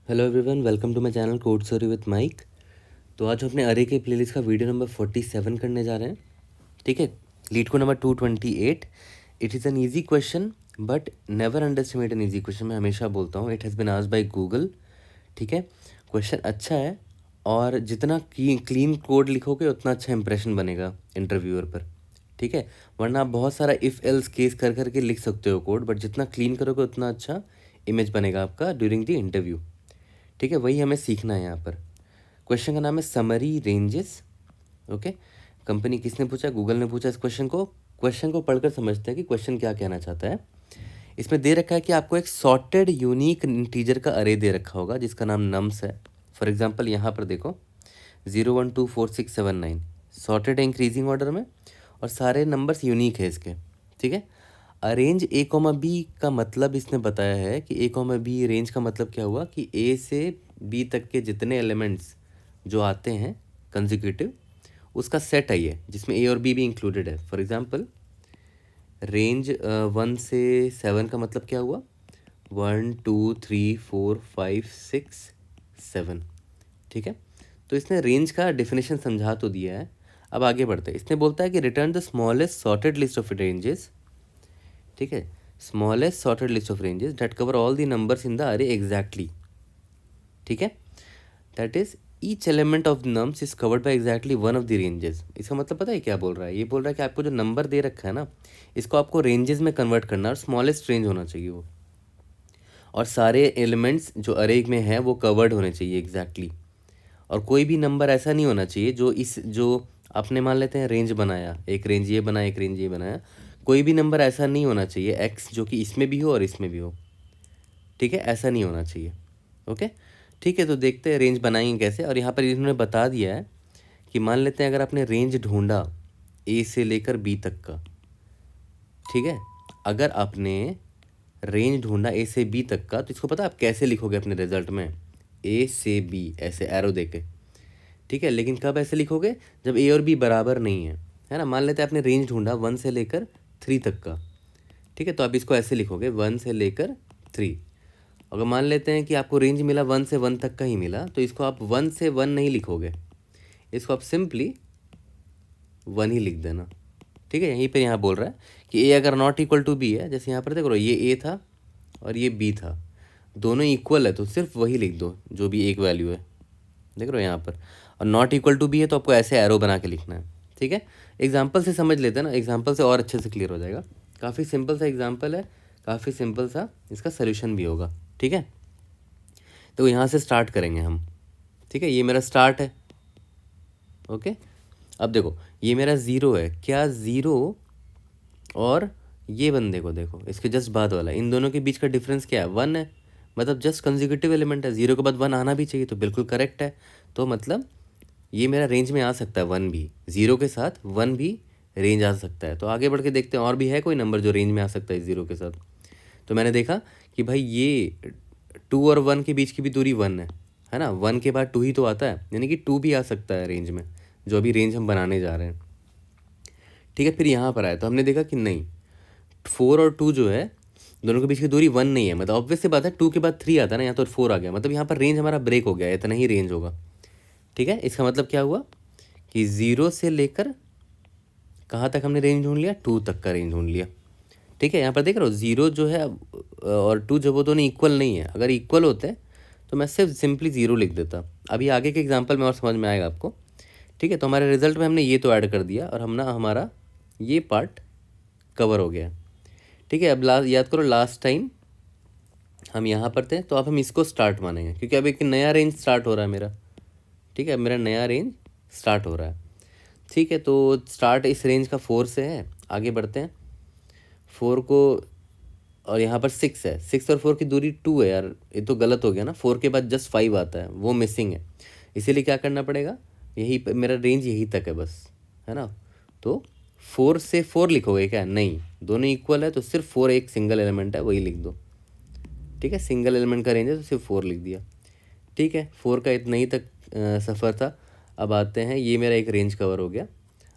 Hello everyone, welcome to my channel code story with Mike. तो आज हम अपने अरे के प्लेलिस्ट का वीडियो नंबर 47 करने जा रहे हैं। ठीक है, लीड को number 228। It is an easy question but never underestimate an easy question. मैं हमेशा बोलता हूँ, it has been asked by Google. ठीक है, क्वेश्चन अच्छा है और जितना क्लीन कोड लिखोगे उतना अच्छा इंप्रेशन बनेगा इंटरव्यूअर पर। ठीक है, वरना आप बहुत सारा इफ़ एल्स केस कर करके लिख सकते हो कोड, बट जितना क्लीन करोगे उतना अच्छा इमेज बनेगा आपका ड्यूरिंग द इंटरव्यू। ठीक है, वही हमें सीखना है यहाँ पर। क्वेश्चन का नाम है समरी रेंजेस। ओके, कंपनी किसने पूछा? गूगल ने पूछा इस क्वेश्चन को। क्वेश्चन को पढ़कर समझते हैं कि क्वेश्चन क्या कहना चाहता है। इसमें दे रखा है कि आपको एक सॉर्टेड यूनिक इंटीजर का अरे दे रखा होगा जिसका नाम नम्स है। फॉर एग्जाम्पल यहाँ पर देखो 0 1 2 4 6 7 9 सॉर्टेड है इंक्रीजिंग ऑर्डर में और सारे नंबर्स यूनिक है इसके। ठीक है, अरेंज ए कॉमा बी का मतलब इसने बताया है कि ए कॉमा बी रेंज का मतलब क्या हुआ कि ए से बी तक के जितने एलिमेंट्स जो आते हैं कंसेक्यूटिव उसका सेट है ये, जिसमें ए और बी भी इंक्लूडेड है। फॉर एग्जांपल रेंज 1 से 7 का मतलब क्या हुआ? 1 2 3 4 5 6 7। ठीक है, तो इसने रेंज का डेफिनेशन समझा तो दिया है। अब आगे बढ़ते हैं। इसने बोलता है कि return the smallest sorted list of ranges. ठीक है, smallest sorted list of ranges that cover all the numbers in the अरे एग्जैक्टली। ठीक है, that is each element of nums is covered by exactly one of the ranges. इसका मतलब पता है क्या बोल रहा है? ये बोल रहा है कि आपको जो नंबर दे रखा है ना, इसको आपको रेंजेस में कन्वर्ट करना है और स्मॉलेस्ट रेंज होना चाहिए वो, और सारे एलिमेंट्स जो अरे में है वो कवर्ड होने चाहिए एग्जैक्टली। और कोई भी नंबर ऐसा नहीं होना चाहिए जो आपने मान लेते हैं रेंज बनाया, एक रेंज ये बनाया एक रेंज ये बनाया, कोई भी नंबर ऐसा नहीं होना चाहिए एक्स जो कि इसमें भी हो और इसमें भी हो। ठीक है, ऐसा नहीं होना चाहिए। ओके, ठीक है, तो देखते हैं रेंज बनाएंगे कैसे। और यहाँ पर इन्होंने बता दिया है कि मान लेते हैं अगर आपने रेंज ढूंढा ए से लेकर बी तक का। ठीक है, अगर आपने रेंज ढूंढा ए से बी तक का, तो इसको पता है आप कैसे लिखोगे अपने रिजल्ट में? ए से बी ऐसे एरो देके। ठीक है, लेकिन कब ऐसे लिखोगे? जब ए और बी बराबर नहीं है ना। मान लेते हैं आपने रेंज ढूंढा 1 से लेकर 3 तक का। ठीक है, तो आप इसको ऐसे लिखोगे 1 से लेकर 3। अगर मान लेते हैं कि आपको रेंज मिला 1 से 1 तक का ही मिला, तो इसको आप 1 से 1 नहीं लिखोगे, इसको आप सिंपली 1 ही लिख देना। ठीक है, यहीं पर यहाँ बोल रहा है कि ए अगर नॉट इक्वल टू बी है, जैसे यहाँ पर देख रहे हो ये ए था और ये बी था, दोनों इक्वल है तो सिर्फ वही लिख दो जो भी एक वैल्यू है। देख रहे हो यहाँ पर, और नॉट इक्वल टू बी है तो आपको ऐसे एरो बना के लिखना है। ठीक है, एग्जाम्पल से समझ लेते हैं ना, एग्जाम्पल से और अच्छे से क्लियर हो जाएगा। काफ़ी सिंपल सा एग्जाम्पल है, काफ़ी सिंपल सा इसका सोल्यूशन भी होगा। ठीक है, तो यहाँ से स्टार्ट करेंगे हम। ठीक है, ये मेरा स्टार्ट है। ओके, अब देखो ये मेरा ज़ीरो है। क्या ज़ीरो और ये बंदे को देखो, इसके जस्ट बाद वाला, इन दोनों के बीच का डिफरेंस क्या है? 1 है, मतलब जस्ट कंसेक्यूटिव एलिमेंट है। ज़ीरो के बाद 1 आना भी चाहिए, तो बिल्कुल करेक्ट है। तो मतलब ये मेरा रेंज में आ सकता है 1 भी, ज़ीरो के साथ 1 भी रेंज आ सकता है। तो आगे बढ़ के देखते हैं और भी है कोई नंबर जो रेंज में आ सकता है ज़ीरो के साथ। तो मैंने देखा कि भाई ये 2 और 1 के बीच की भी दूरी 1 है ना। 1 के बाद 2 ही तो आता है, यानी कि 2 भी आ सकता है रेंज में, जो अभी रेंज हम बनाने जा रहे हैं। ठीक है, फिर यहाँ पर आया तो हमने देखा कि नहीं, 4 और 2 जो है दोनों के बीच की दूरी 1 नहीं है, मतलब ऑब्वियस सी बात है 2 के बाद 3 आता है ना, यहाँ तो 4 आ गया, मतलब यहाँ पर रेंज हमारा ब्रेक हो गया, इतना ही रेंज होगा। ठीक है, इसका मतलब क्या हुआ कि 0 से लेकर कहाँ तक हमने रेंज ढूंढ लिया? 2 तक का रेंज ढूंढ लिया। ठीक है, यहाँ पर देख रहे हो 0 जो है और 2 जो वो दोनों इक्वल नहीं है। अगर इक्वल होते तो मैं सिर्फ सिंपली 0 लिख देता। अभी आगे के एग्जाम्पल में और समझ में आएगा आपको। ठीक है, तो हमारे रिजल्ट में हमने ये तो ऐड कर दिया और हमारा ये पार्ट कवर हो गया। ठीक है, अब याद करो लास्ट टाइम हम यहाँ पर थे, तो अब हम इसको स्टार्ट मानेंगे क्योंकि अब एक नया रेंज स्टार्ट हो रहा है मेरा। ठीक है, अब मेरा नया रेंज स्टार्ट हो रहा है। ठीक है, तो स्टार्ट इस रेंज का 4 से है। आगे बढ़ते हैं 4 को, और यहाँ पर 6 है। 6 और 4 की दूरी 2 है यार, ये तो गलत हो गया ना। 4 के बाद जस्ट 5 आता है, वो मिसिंग है। इसीलिए क्या करना पड़ेगा, यही मेरा रेंज यही तक है बस, है ना। तो 4 से 4 लिखोगे क्या? नहीं, दोनों इक्वल है तो सिर्फ 4 एक सिंगल एलिमेंट है, वही लिख दो। ठीक है, सिंगल एलिमेंट का रेंज है तो सिर्फ 4 लिख दिया। ठीक है, 4 का इतना ही तक सफ़र था। अब आते हैं, ये मेरा एक रेंज कवर हो गया।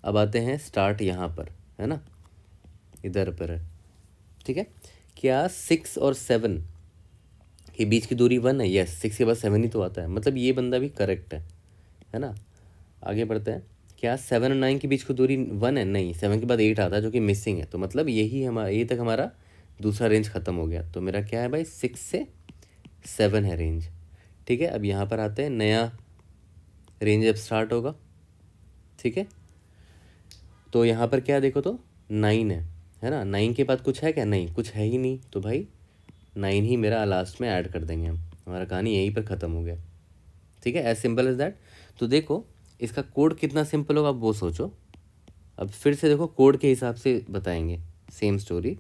अब आते हैं स्टार्ट यहाँ पर, है ना, इधर पर है। ठीक है, क्या 6 और 7 कि बीच की दूरी 1 है, यस 6 के बाद 7 ही तो आता है, मतलब ये बंदा भी करेक्ट है ना। आगे बढ़ते हैं, क्या 7 और 9 के बीच की दूरी 1 है? नहीं, 7 के बाद 8 आता है जो कि मिसिंग है, तो मतलब यही हमारा, ये तक हमारा दूसरा रेंज ख़त्म हो गया। तो मेरा क्या है भाई, 6 से 7 है रेंज। ठीक है, अब यहाँ पर आते हैं, नया रेंज अब स्टार्ट होगा। ठीक है, तो यहाँ पर क्या है देखो, तो 9 है ना। 9 के बाद कुछ है क्या? नहीं, कुछ है ही नहीं, तो भाई 9 ही मेरा लास्ट में ऐड कर देंगे हम, हमारा कहानी यहीं पर ख़त्म हो गया। ठीक है, एज सिंपल एज दैट। तो देखो इसका कोड कितना सिंपल होगा, आप वो सोचो। अब फिर से देखो कोड के हिसाब से बताएंगे सेम स्टोरी।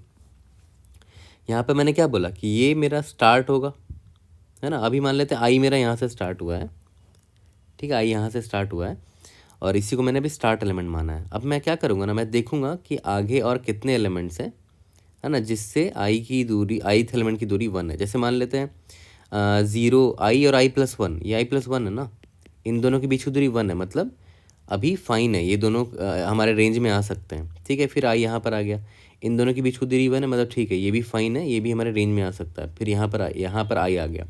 यहाँ पर मैंने क्या बोला कि ये मेरा स्टार्ट होगा, है ना। अभी मान लेते हैं आई मेरा यहाँ से स्टार्ट हुआ है। ठीक है, आई यहाँ से स्टार्ट हुआ है और इसी को मैंने अभी स्टार्ट एलिमेंट माना है। अब मैं क्या करूँगा ना, मैं देखूंगा कि आगे और कितने एलिमेंट्स हैं, है ना, जिससे आई की दूरी, आई एलिमेंट की दूरी 1 है। जैसे मान लेते हैं 0, आई और i+1, ये i+1 है ना, इन दोनों के बीच की दूरी 1 है, मतलब अभी फाइन है, ये दोनों हमारे रेंज में आ सकते हैं। ठीक है, फिर आई यहाँ पर आ गया, इन दोनों के बीच की दूरी 1 है, मतलब ठीक है, ये भी फाइन है, ये भी हमारे रेंज में आ सकता है। फिर यहाँ पर आई आ गया,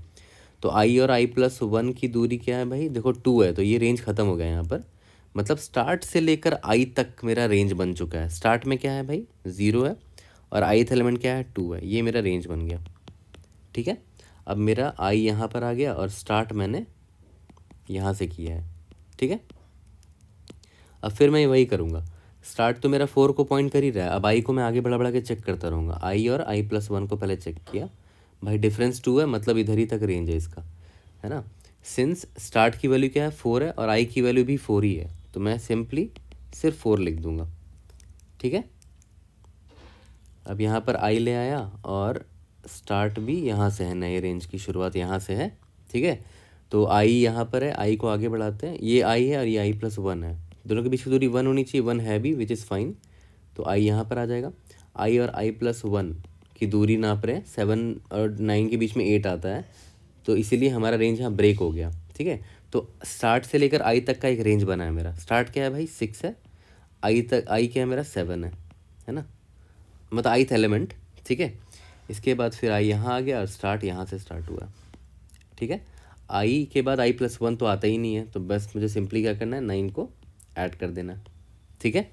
तो आई और i+1 की दूरी क्या है भाई, देखो 2 है, तो ये रेंज ख़त्म हो गया यहाँ पर। मतलब स्टार्ट से लेकर आई तक मेरा रेंज बन चुका है। स्टार्ट में क्या है भाई, 0 है, और ith एलिमेंट क्या है, 2 है, ये मेरा रेंज बन गया। ठीक है, अब मेरा आई यहाँ पर आ गया और स्टार्ट मैंने यहाँ से किया है। ठीक है, अब फिर मैं वही करूँगा, स्टार्ट तो मेरा 4 को पॉइंट कर ही रहा है, अब आई को मैं आगे बढ़ा बढ़ा के चेक करता रहूँगा। आई और i+1 को पहले चेक किया, भाई डिफरेंस 2 है, मतलब इधर ही तक रेंज है इसका, है ना। सिंस स्टार्ट की वैल्यू क्या है, 4 है, और आई की वैल्यू भी 4 ही है, तो मैं सिंपली सिर्फ 4 लिख दूँगा। ठीक है, अब यहाँ पर आई ले आया और स्टार्ट भी यहाँ से है, नए रेंज की शुरुआत यहाँ से है। ठीक है, तो आई यहाँ पर है, आई को आगे बढ़ाते हैं, ये आई है और ये i+1 है, दोनों के बीच की दूरी 1 होनी चाहिए, 1 है भी, विच इज़ फाइन। तो आई यहाँ पर आ जाएगा, आई और i+1 की दूरी नाप रहे हैं, 7 और 9 के बीच में 8 आता है, तो इसीलिए हमारा रेंज यहाँ ब्रेक हो गया। ठीक है, तो स्टार्ट से लेकर आई तक का एक रेंज बना है मेरा। स्टार्ट क्या है भाई, 6 है, आई तक, आई क्या है मेरा, 7 है ना, मतलब ith एलिमेंट। ठीक है, इसके बाद फिर आई यहाँ आ गया और स्टार्ट यहाँ से स्टार्ट हुआ। ठीक है, आई के बाद i+1 तो आता ही नहीं है, तो बस मुझे सिंपली क्या करना है, 9 को ऐड कर देना है। ठीक है,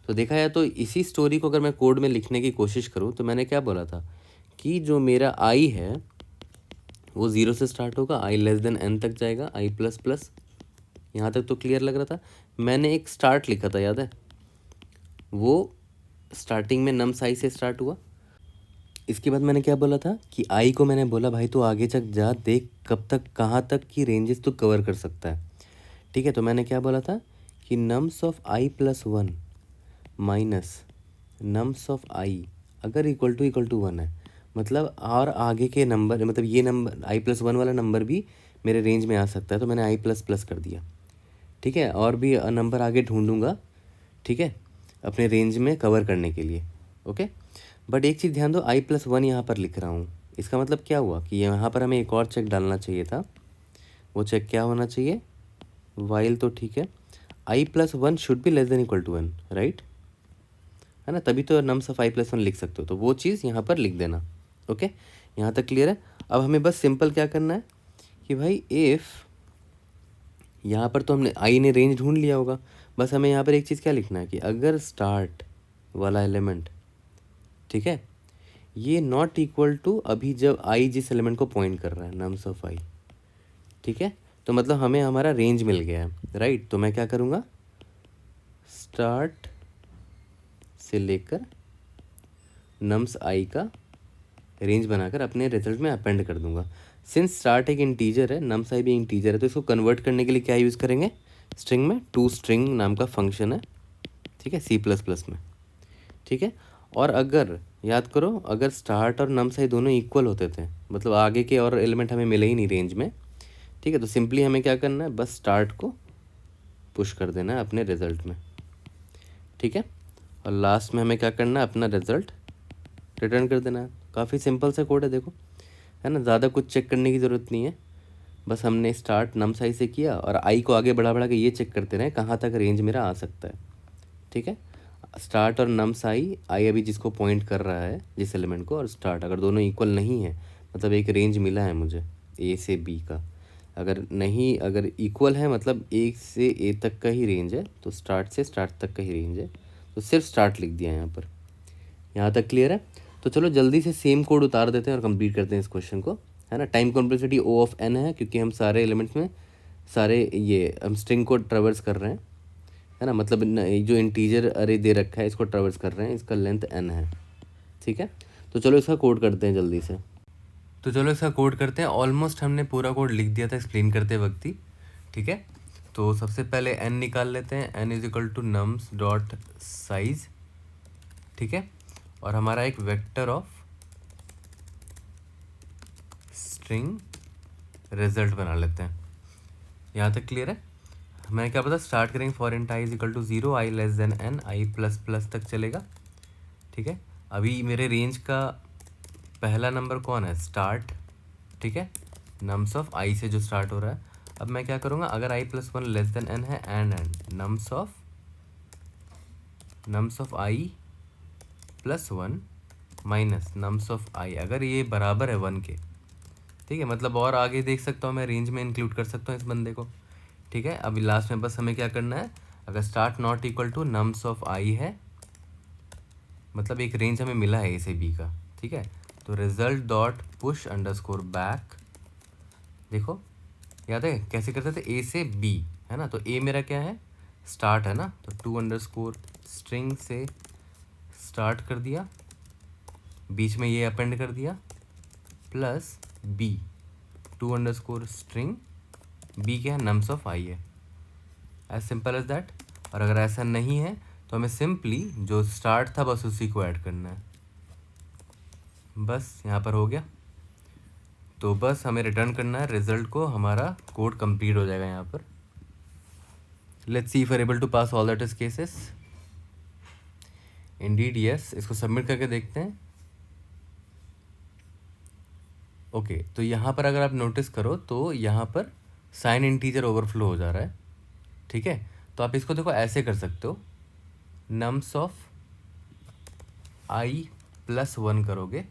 तो देखा जाए तो इसी स्टोरी को अगर मैं कोड में लिखने की कोशिश करूँ, तो मैंने क्या बोला था कि जो मेरा आई है वो 0 से स्टार्ट होगा, i<n तक जाएगा, i++, यहाँ तक तो क्लियर लग रहा था। मैंने एक स्टार्ट लिखा था, याद है, वो स्टार्टिंग में नम्स आई से स्टार्ट हुआ। इसके बाद मैंने क्या बोला था कि आई को मैंने बोला भाई तू आगे तक जा, देख कब तक, कहाँ तक की रेंजेस तू कवर कर सकता है। ठीक है, तो मैंने क्या बोला था कि nums of i+1 minus nums of i अगर इक्वल टू 1 है, मतलब और आगे के नंबर, मतलब ये नंबर i+1 वाला नंबर भी मेरे रेंज में आ सकता है, तो मैंने i++ कर दिया। ठीक है, और भी नंबर आगे ढूंढूंगा, ठीक है, अपने रेंज में कवर करने के लिए। ओके, बट एक चीज़ ध्यान दो, i+1 यहाँ पर लिख रहा हूँ, इसका मतलब क्या हुआ कि यहाँ पर हमें एक और चेक डालना चाहिए था। वो चेक क्या होना चाहिए, वाइल तो ठीक है, i+1 should be less than equal to 1, right, है ना, तभी तो नम्स ऑफ i+1 लिख सकते हो, तो वो चीज़ यहाँ पर लिख देना। ओके, यहाँ तक क्लियर है। अब हमें बस सिंपल क्या करना है कि भाई इफ़, यहाँ पर तो हमने आई ने रेंज ढूंढ लिया होगा, बस हमें यहाँ पर एक चीज़ क्या लिखना है कि अगर स्टार्ट वाला एलिमेंट, ठीक है, ये नॉट इक्वल टू, अभी जब आई जिस एलिमेंट को पॉइंट कर रहा है, नम्स ऑफ आई, ठीक है, तो मतलब हमें हमारा रेंज मिल गया है, राइट। तो मैं क्या करूँगा, स्टार्ट से लेकर नम्स आई का रेंज बनाकर अपने रिजल्ट में अपेंड कर दूंगा। सिंस स्टार्ट एक इंटीजर है, नम्स आई भी इंटीजर है, तो इसको कन्वर्ट करने के लिए क्या यूज़ करेंगे, स्ट्रिंग में toString नाम का फंक्शन है, ठीक है, C++ में। ठीक है, और अगर याद करो, अगर स्टार्ट और नम्स आई दोनों इक्वल होते थे, मतलब आगे के और एलिमेंट हमें मिले ही नहीं रेंज में, ठीक है, तो सिंपली हमें क्या करना है, बस स्टार्ट को पुश कर देना है अपने रिजल्ट में। ठीक है, और लास्ट में हमें क्या करना है, अपना रिजल्ट रिटर्न कर देना है। काफ़ी सिंपल सा कोड है, देखो, है ना, ज़्यादा कुछ चेक करने की ज़रूरत नहीं है, बस हमने स्टार्ट नम्स आई से किया और आई को आगे बढ़ा बढ़ा के ये चेक करते रहे कहाँ तक रेंज मेरा आ सकता है। ठीक है, स्टार्ट और नम्स आई, आई अभी जिसको पॉइंट कर रहा है जिस एलिमेंट को, और स्टार्ट अगर दोनों इक्वल नहीं है, मतलब एक रेंज मिला है मुझे ए से बी का। अगर इक्वल है मतलब ए से ए तक का ही रेंज है, तो स्टार्ट से स्टार्ट तक का ही रेंज है, तो सिर्फ स्टार्ट लिख दिया यहाँ पर। यहाँ तक क्लियर है? तो चलो जल्दी से सेम कोड उतार देते हैं और कंप्लीट करते हैं इस क्वेश्चन को, है ना। Time complexity O of N है, क्योंकि हम सारे एलिमेंट्स में हम स्ट्रिंग को ट्रेवर्स कर रहे हैं, है ना। मतलब जो इंटीजर अरे दे रखा है इसको ट्रेवर्स कर रहे हैं, इसका लेंथ एन है, ठीक है। तो चलो इसका कोड करते हैं जल्दी से। तो चलो इसका कोड करते हैं। ऑलमोस्ट हमने पूरा कोड लिख दिया था एक्सप्लेन करते वक्त ही, ठीक है। तो सबसे पहले एन निकाल लेते हैं। N is equal to nums dot size, ठीक है। और हमारा एक वेक्टर ऑफ स्ट्रिंग रिजल्ट बना लेते हैं। यहाँ तक क्लियर है? मैंने क्या पता, स्टार्ट करेंगे for int i is equal to 0, i less than N, i plus plus तक चलेगा, ठीक है। अभी मेरे रेंज का पहला नंबर कौन है? स्टार्ट, ठीक है, नम्स ऑफ आई से जो स्टार्ट हो रहा है। अब मैं क्या करूँगा, अगर i plus one less than n है, and nums of i plus one minus nums of i, अगर ये बराबर है 1 के, ठीक है। मतलब और आगे देख सकता हूँ मैं, रेंज में इंक्लूड कर सकता हूँ इस बंदे को, ठीक है। अभी लास्ट में बस हमें क्या करना है, अगर start not equal to nums of i है, मतलब एक रेंज हमें मिला है ए से बी का, ठीक है। तो result dot push underscore back, देखो याद है कैसे करते थे, ए से बी, है ना। तो ए मेरा क्या है, स्टार्ट है ना, तो 2 अंडरस्कोर स्ट्रिंग से स्टार्ट कर दिया, बीच में ये अपेंड कर दिया, plus B 2 underscore string, B क्या है, नम्स ऑफ आई है, एज सिंपल एज दैट। और अगर ऐसा नहीं है तो हमें सिंपली जो स्टार्ट था बस उसी को ऐड करना है, बस यहाँ पर हो गया। तो बस हमें रिटर्न करना है रिजल्ट को, हमारा कोड कंप्लीट हो जाएगा यहाँ पर। Let's see if are able to pass all the test cases. Indeed yes, इसको सबमिट करके देखते हैं। ओके, तो यहाँ पर अगर आप नोटिस करो तो यहाँ पर साइन इंटीजर ओवरफ्लो हो जा रहा है, ठीक है। तो आप इसको देखो ऐसे कर सकते हो, नम्स ऑफ आई प्लस 1 करोगे,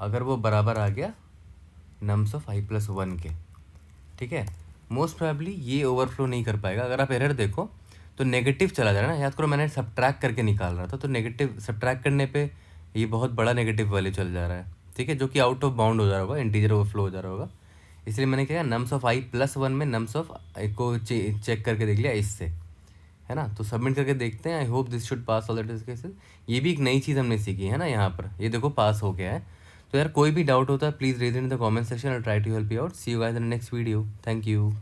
अगर वो बराबर आ गया नम्स ऑफ आई प्लस 1 के, ठीक है। मोस्ट प्रोबेबली ये ओवरफ्लो नहीं कर पाएगा। अगर आप एरर देखो तो नेगेटिव चला जा रहा है ना, याद करो मैंने सब्ट्रैक्ट करके निकाल रहा था, तो नेगेटिव सब्ट्रैक्ट करने पे ये बहुत बड़ा नेगेटिव वैल्यू चल जा रहा है, ठीक है, जो कि आउट ऑफ बाउंड हो जा रहा होगा, इंटीजर ओवरफ्लो हो जा रहा होगा। इसलिए मैंने क्या नम्स ऑफ आई प्लस 1 में नम्स ऑफ आई को चेक करके देख लिया इससे, है ना। तो सबमिट करके देखते हैं। I hope this should pass all the test cases. ये भी एक नई चीज़ हमने सीखी है ना, यहाँ पर ये देखो पास हो गया है। तो यार कोई भी डाउट होता है please raise in the comment section, I try to help you out. See you guys in the next video. Thank you.